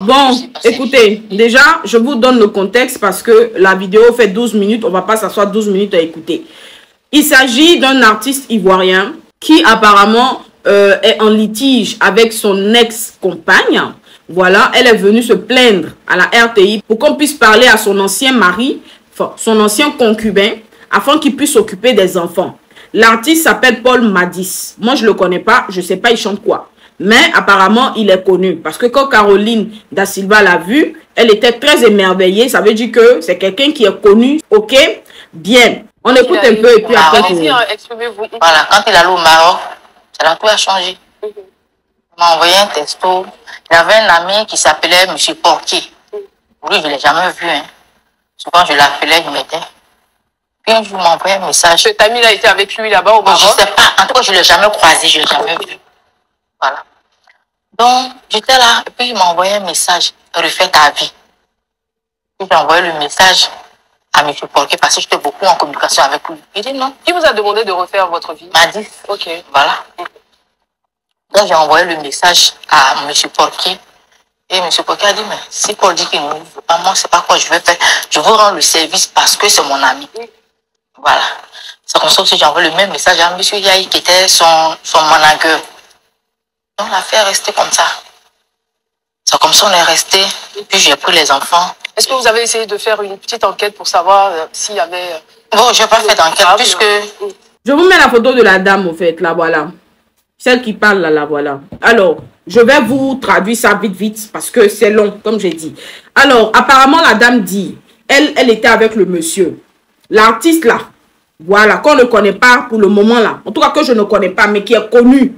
Bon, écoutez, déjà, je vous donne le contexte parce que la vidéo fait 12 minutes. On ne va pas s'asseoir 12 minutes à écouter. Il s'agit d'un artiste ivoirien qui apparemment est en litige avec son ex-compagne. Voilà, elle est venue se plaindre à la RTI pour qu'on puisse parler à son ancien mari, enfin, son ancien concubin, afin qu'il puisse s'occuper des enfants. L'artiste s'appelle Paul Madis. Moi, je ne le connais pas, je ne sais pas il chante quoi. Mais apparemment, il est connu. Parce que quand Caroline Da Silva l'a vu, elle était très émerveillée. Ça veut dire que c'est quelqu'un qui est connu. Ok, bien. On écoute un peu et puis après... Voilà, quand il est allé au Maroc, ça tout a changé. Il m'a envoyé un texto. Il avait un ami qui s'appelait M. Porquier. Lui, je ne l'ai jamais vu. Hein. Souvent, je l'appelais, il m'aidait. Puis un jour, il m'a envoyé un message. Cet ami a été avec lui là-bas au Maroc? Je ne sais pas. En tout cas, je ne l'ai jamais croisé, je ne l'ai jamais vu. Voilà. Donc, j'étais là, et puis il m'a envoyé un message, refais ta vie. Puis j'ai envoyé le message à M. Porquier parce que j'étais beaucoup en communication avec lui. Il dit non. Qui vous a demandé de refaire votre vie? Il m'a dit. Ok. Voilà. Donc j'ai envoyé le message à M. Porquier. Et M. Porquier a dit, mais si Paul dit qu'il ne veut pas, moi, c'est pas quoi je vais faire. Je veux rendre le service parce que c'est mon ami. Voilà. C'est comme ça que j'ai envoyé le même message à M. Yahi qui était son manager. Donc l'affaire est restée comme ça. C'est comme ça on est resté. Puis j'ai pris les enfants. Est-ce que vous avez essayé de faire une petite enquête pour savoir s'il y avait... Bon, je n'ai pas fait d'enquête puisque... Je vous mets la photo de la dame, au fait, là, voilà. Celle qui parle, là, voilà. Alors, je vais vous traduire ça vite, parce que c'est long, comme j'ai dit. Alors, apparemment, la dame dit, elle était avec le monsieur. L'artiste, là, voilà, qu'on ne connaît pas pour le moment, là. En tout cas, que je ne connais pas, mais qui est connu.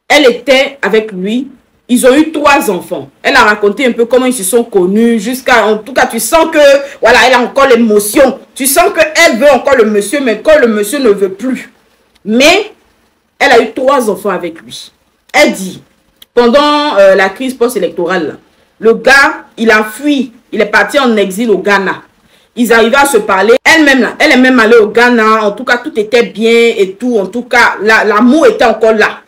Elle était avec lui. Ils ont eu 3 enfants. Elle a raconté un peu comment ils se sont connus. Jusqu'à... En tout cas, tu sens que... Voilà, elle a encore l'émotion. Tu sens qu'elle veut encore le monsieur, mais quand le monsieur ne veut plus. Mais, elle a eu 3 enfants avec lui. Elle dit, pendant la crise post-électorale, le gars, il a fui. Il est parti en exil au Ghana. Ils arrivaient à se parler. Elle-même, là, elle est même allée au Ghana. En tout cas, tout était bien et tout. En tout cas, l'amour était encore là.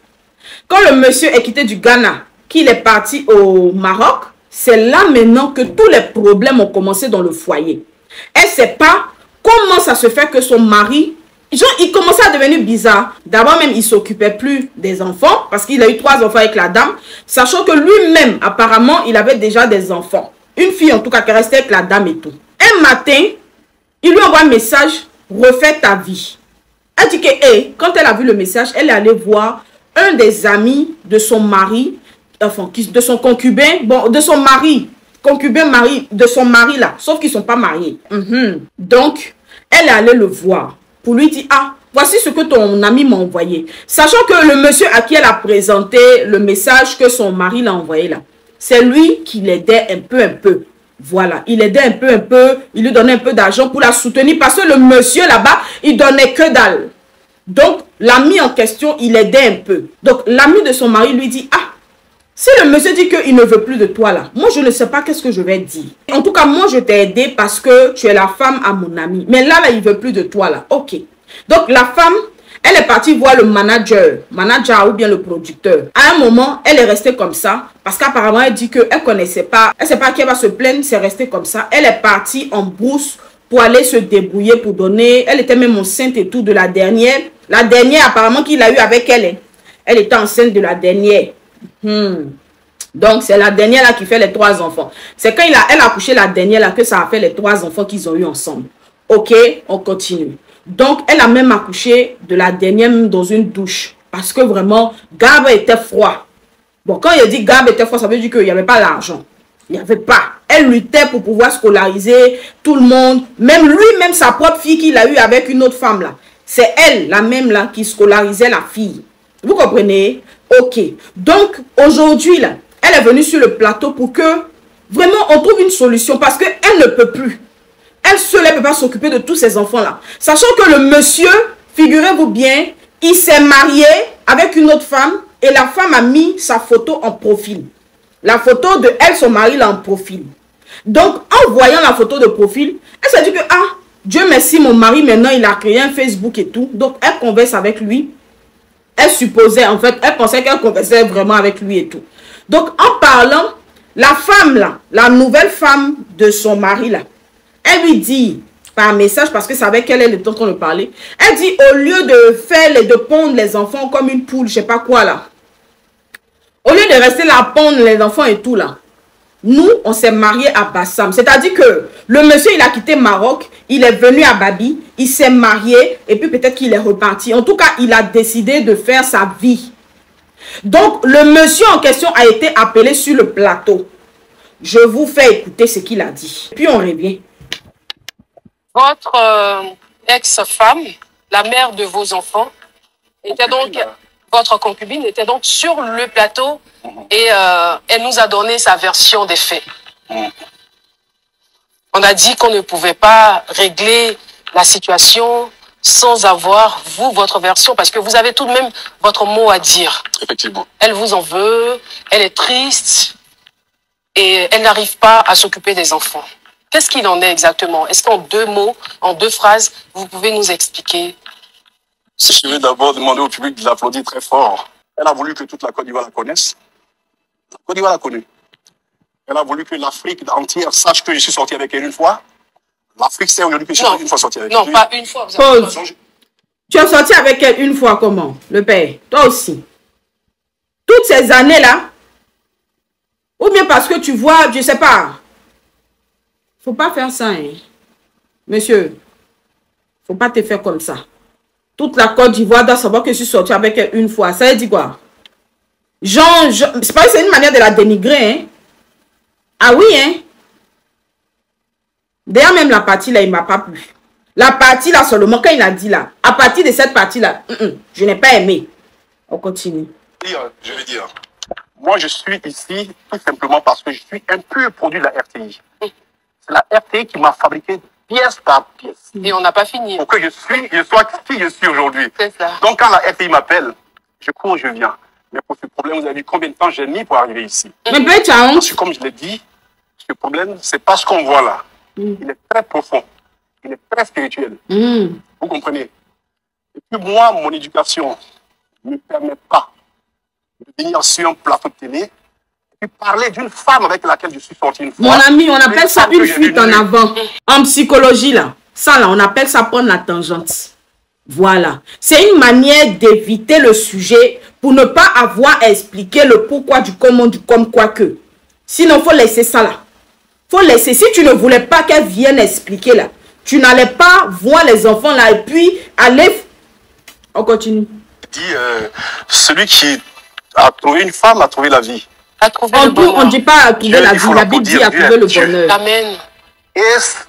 Quand le monsieur est quitté du Ghana, qu'il est parti au Maroc, c'est là maintenant que tous les problèmes ont commencé dans le foyer. Elle ne sait pas comment ça se fait que son mari, genre, il commençait à devenir bizarre. D'abord même, il ne s'occupait plus des enfants parce qu'il a eu 3 enfants avec la dame, sachant que lui-même, apparemment, il avait déjà des enfants. Une fille, en tout cas, qui restait avec la dame et tout. Un matin, il lui envoie un message, refais ta vie. Elle dit que, hey, quand elle a vu le message, elle est allée voir un des amis de son mari, enfin, de son concubin, bon, de son mari, concubin mari, de son mari là, sauf qu'ils ne sont pas mariés. Donc, elle est allée le voir pour lui dire, ah, voici ce que ton ami m'a envoyé. Sachant que le monsieur à qui elle a présenté le message que son mari l'a envoyé là, c'est lui qui l'aidait un peu. Voilà, il aidait un peu, il lui donnait un peu d'argent pour la soutenir parce que le monsieur là-bas, il donnait que dalle. Donc, l'ami en question, il aidait un peu. Donc, l'ami de son mari lui dit, ah, si le monsieur dit qu'il ne veut plus de toi là, moi je ne sais pas qu'est-ce que je vais dire. En tout cas, moi je t'ai aidé parce que tu es la femme à mon ami. Mais là, il ne veut plus de toi là. Ok. Donc, la femme, elle est partie voir le manager ou bien le producteur. À un moment, elle est restée comme ça parce qu'apparemment, elle dit qu'elle ne connaissait pas. Elle ne sait pas qui va se plaindre, c'est resté comme ça. Elle est partie en brousse pour aller se débrouiller, pour donner. Elle était même enceinte et tout de la dernière. La dernière, apparemment, qu'il a eu avec elle. Elle était enceinte de la dernière. Donc, c'est la dernière là qui fait les 3 enfants. C'est quand elle a accouché la dernière là que ça a fait les 3 enfants qu'ils ont eu ensemble. Ok, on continue. Donc, elle a même accouché de la dernière même dans une douche. Parce que vraiment, Gab était froid. Bon, quand il dit Gab était froid, ça veut dire qu'il n'y avait pas l'argent. Il n'y avait pas. Elle luttait pour pouvoir scolariser tout le monde. Même lui, même sa propre fille qu'il a eue avec une autre femme là. C'est elle, la même là, qui scolarisait la fille. Vous comprenez? Ok. Donc, aujourd'hui là, elle est venue sur le plateau pour que vraiment on trouve une solution parce qu'elle ne peut plus. Elle seule, elle ne peut pas s'occuper de tous ces enfants-là. Sachant que le monsieur, figurez-vous bien, il s'est marié avec une autre femme et la femme a mis sa photo en profil. La photo de elle, son mari, là en profil. Donc, en voyant la photo de profil, elle s'est dit que, ah, Dieu merci, mon mari, maintenant, il a créé un Facebook et tout. Donc, elle converse avec lui. Elle supposait, en fait, elle pensait qu'elle conversait vraiment avec lui et tout. Donc, en parlant, La femme là, la nouvelle femme de son mari là, elle lui dit par message, parce que c'est avec elle est en train de parler, elle dit au lieu de pondre les enfants comme une poule, je sais pas quoi là, au lieu de rester là à pondre les enfants et tout là, nous on s'est mariés à Bassam. C'est-à-dire que le monsieur il a quitté Maroc, il est venu à Babi, il s'est marié et puis peut-être qu'il est reparti. En tout cas, il a décidé de faire sa vie. Donc, le monsieur en question a été appelé sur le plateau. Je vous fais écouter ce qu'il a dit. Puis on revient. Votre ex-femme, la mère de vos enfants, était donc, votre concubine était donc sur le plateau et elle nous a donné sa version des faits. On a dit qu'on ne pouvait pas régler la situation sans avoir, vous, votre version, parce que vous avez tout de même votre mot à dire. Effectivement. Elle vous en veut, elle est triste et elle n'arrive pas à s'occuper des enfants. Qu'est-ce qu'il en est exactement? Est-ce qu'en 2 mots, en 2 phrases, vous pouvez nous expliquer? Je vais d'abord demander au public de l'applaudir très fort. Elle a voulu que toute la Côte d'Ivoire la connaisse. La Côte d'Ivoire la connaît. Elle a voulu que l'Afrique entière sache que je suis sorti avec elle une fois. L'Afrique sait aujourd'hui que je suis une fois sorti avec elle. Non, pas une fois. Pause. Tu es sorti avec elle une fois comment, le père? Toi aussi. Toutes ces années-là? Ou bien parce que tu vois, je sais pas. Faut pas faire ça, hein. Monsieur. Faut pas te faire comme ça. Toute la Côte d'Ivoire doit savoir que je suis sorti avec elle une fois. Ça veut dire quoi? C'est pas, c'est une manière de la dénigrer, hein. Ah oui, hein. D'ailleurs, même la partie là, il m'a pas plu. La partie là seulement, quand il a dit là, à partir de cette partie là, je n'ai pas aimé. On continue. Je vais dire, moi je suis ici tout simplement parce que je suis un pur produit de la RTI. C'est la RTI qui m'a fabriqué pièce par pièce. Et on n'a pas fini. Pour que je sois qui je suis aujourd'hui. C'est ça. Donc quand la RTI m'appelle, je cours, je viens. Mais pour ce problème, vous avez vu combien de temps j'ai mis pour arriver ici? Mais peut-être tu as honte. Parce que comme je l'ai dit, ce problème, c'est pas ce qu'on voit là. Il est très profond. Il est très spirituel. Vous comprenez? Et puis moi, mon éducation ne me permet pas de venir sur un plateau de télé et puis parler d'une femme avec laquelle je suis sorti une fois. Mon ami, on appelle ça une fuite en avant. En psychologie, là, ça là, on appelle ça prendre la tangente. Voilà. C'est une manière d'éviter le sujet pour ne pas avoir à expliquer le pourquoi du comment, du comme, quoi que. Sinon, il faut laisser ça là. Faut laisser. Si tu ne voulais pas qu'elle vienne expliquer là, tu n'allais pas voir les enfants là et puis aller... On continue. Dit, celui qui a trouvé une femme a trouvé la vie. A trouvé le bonheur. On ne dit pas à trouver la vie. La Bible dit à trouver le bonheur. Amen. Et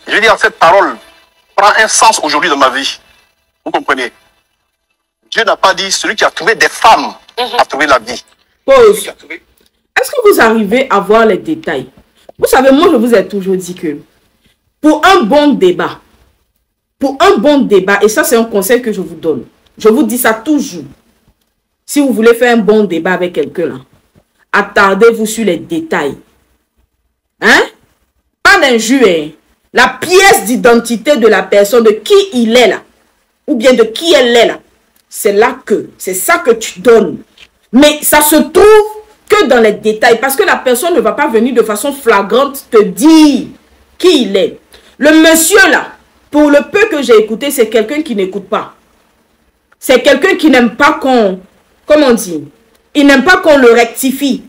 je veux dire, cette parole prend un sens aujourd'hui dans ma vie. Vous comprenez? Dieu n'a pas dit celui qui a trouvé des femmes a trouvé la vie. Pause. Est-ce que vous arrivez à voir les détails? Vous savez, moi, je vous ai toujours dit que pour un bon débat, et ça, c'est un conseil que je vous donne. Je vous dis ça toujours. Si vous voulez faire un bon débat avec quelqu'un, là, attardez-vous sur les détails. Hein? Pas d'injure. La pièce d'identité de la personne, de qui il est là, ou bien de qui elle est là, c'est là que, c'est ça que tu donnes. Mais ça se trouve que dans les détails, parce que la personne ne va pas venir de façon flagrante te dire qui il est. Le monsieur là, pour le peu que j'ai écouté, c'est quelqu'un qui n'écoute pas. C'est quelqu'un qui n'aime pas qu'on, comment on dit, il n'aime pas qu'on le rectifie.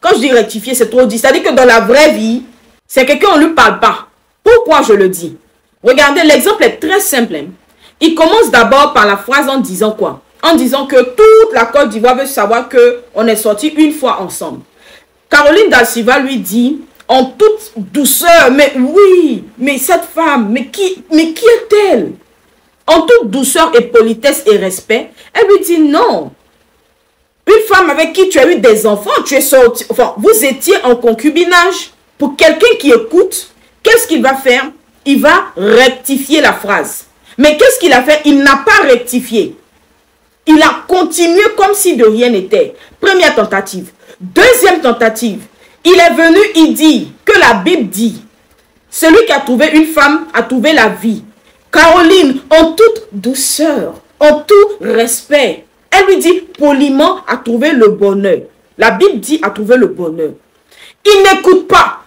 Quand je dis rectifier, c'est trop dit. C'est-à-dire que dans la vraie vie, c'est quelqu'un, on ne lui parle pas. Pourquoi je le dis? Regardez, l'exemple est très simple. Hein. Il commence d'abord par la phrase en disant quoi? En disant que toute la Côte d'Ivoire veut savoir qu'on est sortis une fois ensemble. Caroline Da Silva lui dit, en toute douceur, mais oui, mais cette femme, mais qui est-elle? En toute douceur et politesse et respect, elle lui dit non. Une femme avec qui tu as eu des enfants, tu es sorti, enfin, vous étiez en concubinage. Pour quelqu'un qui écoute, qu'est-ce qu'il va faire? Il va rectifier la phrase. Mais qu'est-ce qu'il a fait? Il n'a pas rectifié. Il a continué comme si de rien n'était. Première tentative. Deuxième tentative. Il est venu, il dit que la Bible dit, celui qui a trouvé une femme a trouvé la vie. Caroline, en toute douceur, en tout respect, elle lui dit poliment a trouvé le bonheur. La Bible dit a trouvé le bonheur. Il n'écoute pas.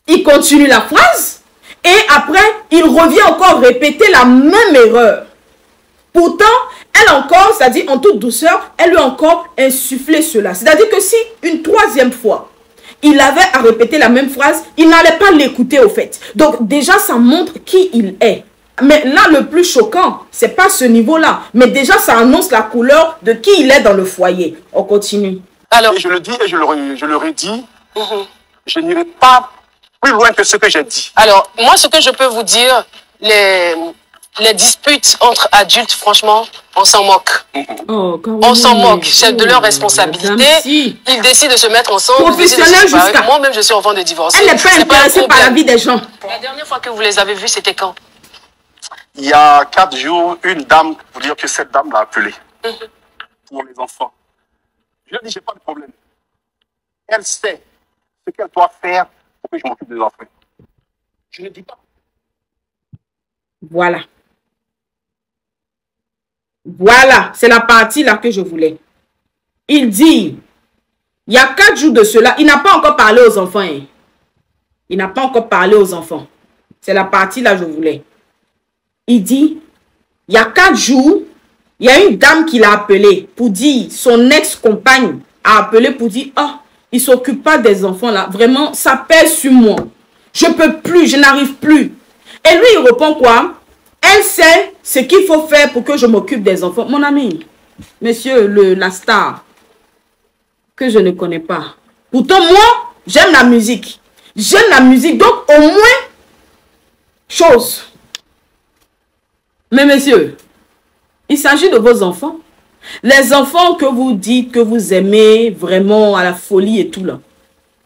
Il continue la phrase et après, il revient encore répéter la même erreur. Pourtant, elle encore, c'est-à-dire en toute douceur, elle lui a encore insufflé cela. C'est-à-dire que si une troisième fois, il avait à répéter la même phrase, il n'allait pas l'écouter au fait. Donc déjà, ça montre qui il est. Mais là, le plus choquant, c'est pas ce niveau-là. Mais déjà, ça annonce la couleur de qui il est dans le foyer. On continue. Alors, et je le dis et je le redis, je n'irai pas plus loin que ce que j'ai dit. Alors, moi, ce que je peux vous dire, les disputes entre adultes, franchement, on s'en moque. On s'en moque. C'est de leur responsabilité. Ils décident de se mettre ensemble. Professionnel jusqu'à... Moi-même, je suis en train de divorcer. Elle n'est pas intéressée par la vie des gens. La dernière fois que vous les avez vus, c'était quand? Il y a 4 jours, une dame, pour dire que cette dame l'a appelée pour les enfants. Je lui ai dit, j'ai pas de problème. Elle sait ce qu'elle doit faire pour que je m'occupe des enfants. Je ne dis pas. Voilà. Voilà, c'est la partie là que je voulais. Il dit, il y a 4 jours de cela, il n'a pas encore parlé aux enfants. Hein. Il n'a pas encore parlé aux enfants. C'est la partie là que je voulais. Il dit, il y a 4 jours, il y a une dame qui l'a appelé pour dire, son ex-compagne a appelé pour dire, oh, il ne s'occupe pas des enfants là. Vraiment, ça pèse sur moi. Je ne peux plus, je n'arrive plus. Et lui, il répond quoi? Elle sait ce qu'il faut faire pour que je m'occupe des enfants. Mon ami, monsieur la star, que je ne connais pas. Pourtant, moi, j'aime la musique. J'aime la musique, donc au moins, chose. Mais monsieur, il s'agit de vos enfants. Les enfants que vous dites que vous aimez vraiment à la folie et tout là.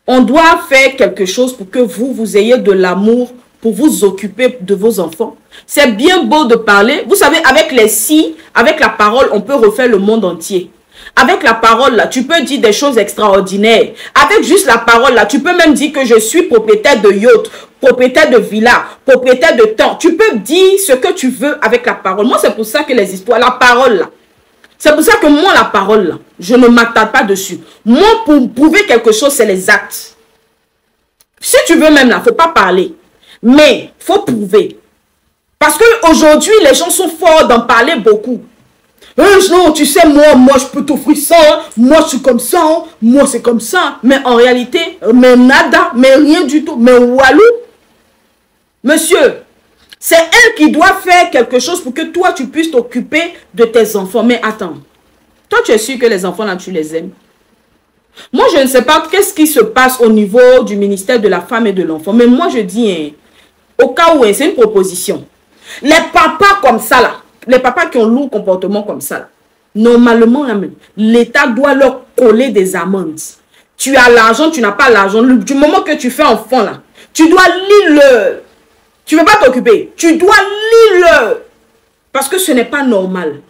On doit faire quelque chose pour que vous ayez de l'amour pour vous occuper de vos enfants. C'est bien beau de parler. Vous savez, avec les si, avec la parole, on peut refaire le monde entier. Avec la parole, là, tu peux dire des choses extraordinaires. Avec juste la parole, là, tu peux même dire que je suis propriétaire de yacht, propriétaire de villa, propriétaire de temps. Tu peux dire ce que tu veux avec la parole. Moi, c'est pour ça que les histoires, la parole, là, c'est pour ça que moi, la parole, là, je ne m'attarde pas dessus. Moi, pour prouver quelque chose, c'est les actes. Si tu veux même, là, il ne faut pas parler. Mais il faut prouver. Parce qu'aujourd'hui, les gens sont forts d'en parler beaucoup. Non, tu sais, moi, je peux t'offrir ça. Hein. Moi, je suis comme ça. Hein. Moi, c'est comme ça. Mais en réalité, mais nada, mais rien du tout. Mais walou. Monsieur, c'est elle qui doit faire quelque chose pour que toi, tu puisses t'occuper de tes enfants. Mais attends, toi, tu es sûr que les enfants, là, tu les aimes? Moi, je ne sais pas qu'est-ce qui se passe au niveau du ministère de la femme et de l'enfant. Mais moi, je dis, hein, au cas où, hein, c'est une proposition. Les papas comme ça, là, les papas qui ont lourd comportement comme ça, là, normalement, l'État doit leur coller des amendes. Tu as l'argent, tu n'as pas l'argent. Du moment que tu fais enfant, là, tu dois lire-le. Tu ne veux pas t'occuper. Tu dois lire-le. Parce que ce n'est pas normal.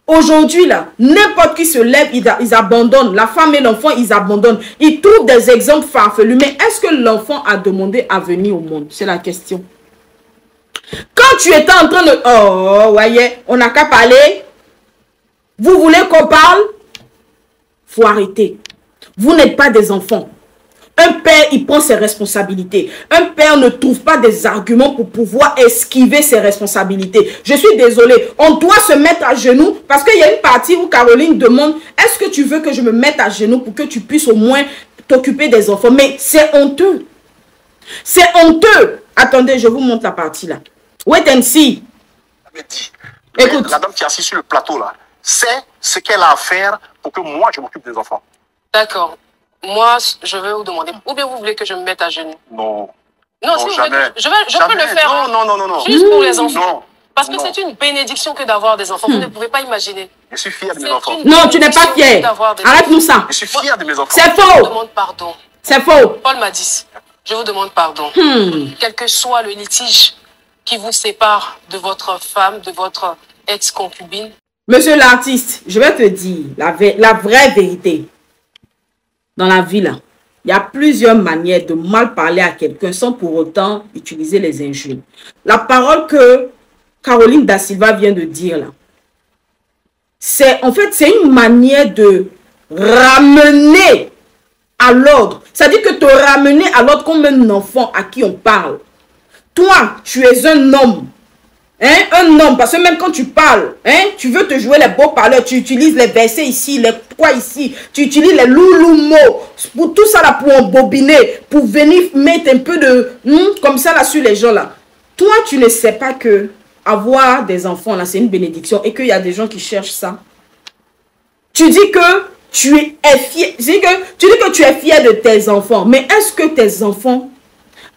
Aujourd'hui, là, n'importe qui se lève, ils abandonnent. La femme et l'enfant, ils abandonnent. Ils trouvent des exemples farfelus. Mais est-ce que l'enfant a demandé à venir au monde? C'est la question. Quand tu étais en train de... Oh, voyez, on n'a qu'à parler. Vous voulez qu'on parle? Faut arrêter. Vous n'êtes pas des enfants. Un père, il prend ses responsabilités. Un père ne trouve pas des arguments pour pouvoir esquiver ses responsabilités. Je suis désolée. On doit se mettre à genoux parce qu'il y a une partie où Caroline demande, est-ce que tu veux que je me mette à genoux pour que tu puisses au moins t'occuper des enfants? Mais c'est honteux. C'est honteux. Attendez, je vous montre la partie là. Wait and see. Écoute. La dame qui est assise sur le plateau là, c'est ce qu'elle a à faire pour que moi je m'occupe des enfants. D'accord. Moi, je vais vous demander, ou bien vous voulez que je me mette à genoux? Non. Non, si vous voulez, je peux le faire. Non. Juste pour les enfants. Non. Parce que c'est une bénédiction que d'avoir des enfants. Vous ne pouvez pas imaginer. Je suis fier de mes enfants. Non, tu n'es pas fier. Arrête-nous ça. Je suis fier de mes enfants. C'est faux. Je vous demande pardon. C'est faux. Paul m'a dit, je vous demande pardon. Quel que soit le litige qui vous sépare de votre femme, de votre ex-concubine. Monsieur l'artiste, je vais te dire la vraie vérité. Dans la vie, là, il y a plusieurs manières de mal parler à quelqu'un sans pour autant utiliser les injures. La parole que Caroline Da Silva vient de dire là, c'est une manière de ramener à l'ordre Ça dit que te ramener à l'autre comme un enfant à qui on parle. Toi, tu es un homme. Hein? Un homme, parce que même quand tu parles, hein, tu veux te jouer les beaux parleurs, tu utilises les versets ici, les quoi ici, tu utilises les loulou mots, pour tout ça là, pour embobiner, pour venir mettre un peu de comme ça là sur les gens là. Toi, tu ne sais pas que avoir des enfants là, c'est une bénédiction et qu'il y a des gens qui cherchent ça. Tu dis que tu es fier, tu dis que tu es fier de tes enfants, mais est-ce que tes enfants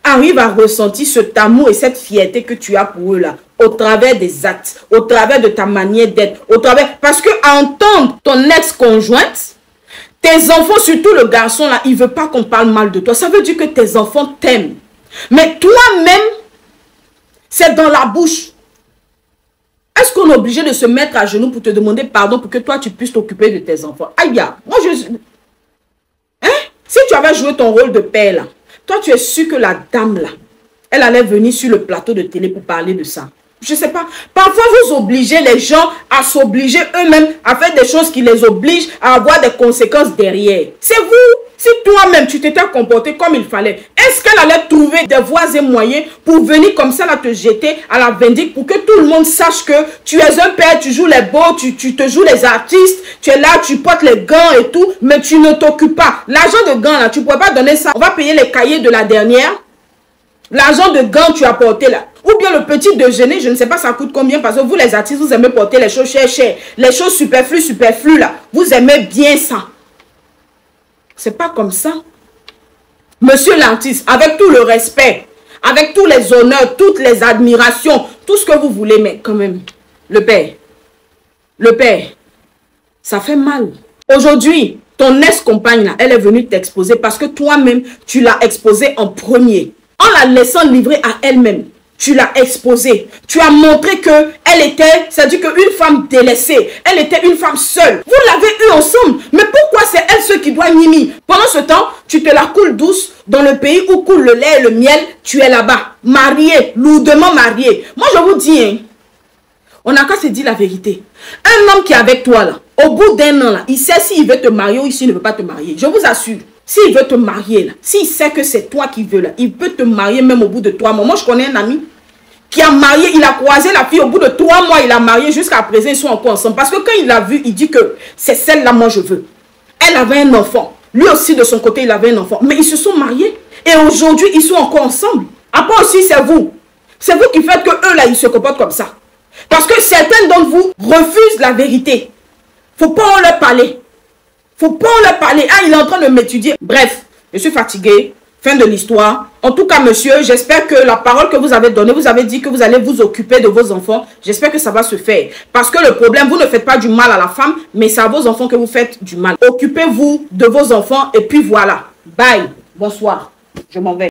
arrivent à ressentir cet amour et cette fierté que tu as pour eux là, au travers des actes, au travers de ta manière d'être, au travers, parce que à entendre ton ex-conjointe, tes enfants, surtout le garçon là, il veut pas qu'on parle mal de toi. Ça veut dire que tes enfants t'aiment. Mais toi-même, c'est dans la bouche. Est-ce qu'on est obligé de se mettre à genoux pour te demander pardon pour que toi tu puisses t'occuper de tes enfants? Aïe, moi je... Hein? Si tu avais joué ton rôle de père là, toi tu es sûr que la dame là, elle allait venir sur le plateau de télé pour parler de ça. Je sais pas. Parfois vous obligez les gens à s'obliger eux-mêmes à faire des choses qui les obligent à avoir des conséquences derrière. C'est vous. Si toi-même tu t'étais comporté comme il fallait, est-ce qu'elle allait trouver des voies et moyens pour venir comme ça là te jeter à la vindicte pour que tout le monde sache que tu es un père, tu joues les beaux, tu te joues les artistes, tu es là, tu portes les gants et tout, mais tu ne t'occupes pas. L'argent de gants là, tu ne pourrais pas donner ça. On va payer les cahiers de la dernière. L'argent de gants tu as porté là. Ou bien le petit déjeuner, je ne sais pas ça coûte combien parce que vous les artistes, vous aimez porter les choses chères. Les choses superflues là. Vous aimez bien ça. C'est pas comme ça. Monsieur l'artiste, avec tout le respect, avec tous les honneurs, toutes les admirations, tout ce que vous voulez, mais quand même, le père, ça fait mal. Aujourd'hui, ton ex-compagne là, elle est venue t'exposer parce que toi-même, tu l'as exposée en premier. En la laissant livrer à elle-même. Tu l'as exposée. Tu as montré qu'elle était, c'est-à-dire qu'une femme délaissée. Elle était une femme seule. Vous l'avez eue ensemble. Mais pourquoi c'est elle ceux qui doit nimi? Pendant ce temps, tu te la coules douce dans le pays où coule le lait et le miel. Tu es là-bas. Mariée, lourdement mariée. Moi, je vous dis, hein, on n'a qu'à se dire la vérité. Un homme qui est avec toi, là, au bout d'un an, là, il sait s'il veut te marier ou s'il ne veut pas te marier. Je vous assure. S'il veut te marier, là, s'il sait que c'est toi qui veux, là, il peut te marier même au bout de 3 mois. Moi, je connais un ami qui a marié, il a croisé la fille au bout de 3 mois, il a marié, jusqu'à présent, ils sont encore ensemble. Parce que quand il l'a vu, il dit que c'est celle-là, moi, je veux. Elle avait un enfant. Lui aussi, de son côté, il avait un enfant. Mais ils se sont mariés. Et aujourd'hui, ils sont encore ensemble. Après aussi, c'est vous. C'est vous qui faites que eux, là, ils se comportent comme ça. Parce que certains d'entre vous refusent la vérité. Faut pas en leur parler. Faut pas leur parler. Ah, il est en train de m'étudier. Bref, je suis fatiguée. Fin de l'histoire. En tout cas, monsieur, j'espère que la parole que vous avez donnée, vous avez dit que vous allez vous occuper de vos enfants. J'espère que ça va se faire. Parce que le problème, vous ne faites pas du mal à la femme, mais c'est à vos enfants que vous faites du mal. Occupez-vous de vos enfants et puis voilà. Bye. Bonsoir. Je m'en vais.